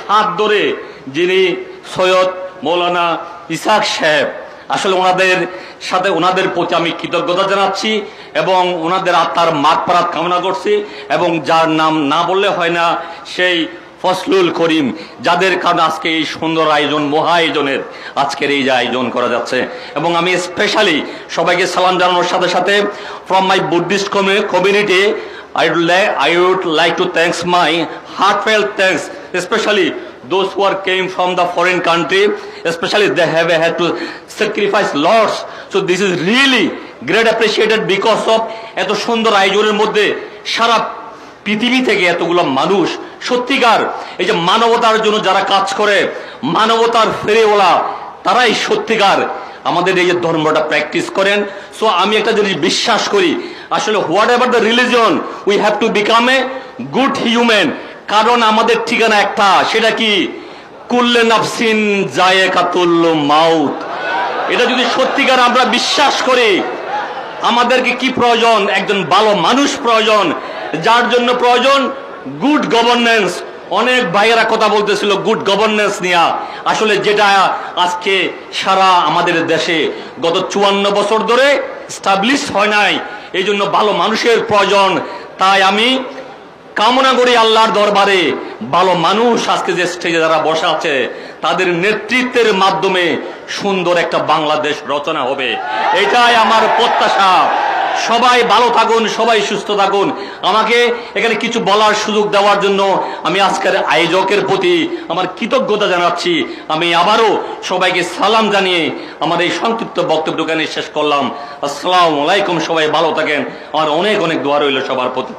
হাত ধরে যিনি সৈয়দ মৌলানা ইসহাক সাহেব, আসলে ওনাদের সাথে ওনাদের প্রতি আমি কৃতজ্ঞতা জানাচ্ছি এবং ওনাদের আত্মার মাগফিরাত কামনা করছি, এবং যার নাম না বললে হয় না সেই ফজলুল করিম, যাদের কারণে আজকে এই সুন্দর আয়োজন, মহা আয়োজনের আজকের এই যে আয়োজন করা যাচ্ছে। এবং আমি স্পেশালি সবাইকে সালাম জানানোর সাথে সাথে from my Buddhist community I would like to thanks my heartfelt thanks, especially those who are came from the foreign country, especially they have had to sacrifice lots. So this is really great appreciated because of এত সুন্দর আয়োজনের মধ্যে সারা পৃথিবী থেকে এতগুলো মানুষ সত্যিকার এই যে মানবতার জন্য যারা কাজ করে, মানবতার ফেরেওয়ালা, তারাই সত্যিকার আমাদের এই যে ধর্মটা প্র্যাকটিস করেন। সো আমি একটা জিনিস বিশ্বাস করি, আসলে what ever the religion, we have to become a good human. কারণ আমাদের ঠিকানা একটা, সেটা কি? কুল্লে নাফসিন যায়েকাতুল মাউত। এটা যদি সত্যিকার আমরা বিশ্বাস করি, আমাদেরকে কি প্রয়োজন? একজন ভালো মানুষ প্রয়োজন, যার জন্য প্রয়োজন গুড গভর্নেন্স। অনেক ভাইয়েরা কথা বলতেছিল গুড গভর্নেন্স নিয়ে, আসলে যেটা আজকে সারা আমাদের দেশে গত 54 বছর ধরে স্টাবলিশ হয় নাই, এই জন্য ভালো মানুষের প্রয়োজন। তাই আমি কামনা করি আল্লাহর দরবারে ভালো মানুষ আজকে যে স্টেজে যারা বসে আছে, তাদের নেতৃত্বের মাধ্যমে সুন্দর একটা বাংলাদেশ রচনা হবে, এটাই আমার প্রত্যাশা। সবাই ভালো থাকুন, সবাই সুস্থ থাকুন। আমাকে এখানে কিছু বলার সুযোগ দেওয়ার জন্য আমি আজকের আয়োজকের প্রতি আমার কৃতজ্ঞতা জানাচ্ছি। আমি আবারও সবাইকে সালাম জানিয়ে আমার এই সংক্ষিপ্ত বক্তব্য এখানে শেষ করলাম। আসসালামু আলাইকুম, সবাই ভালো থাকেন। আমার অনেক অনেক দোয়া রইল সবার প্রতি।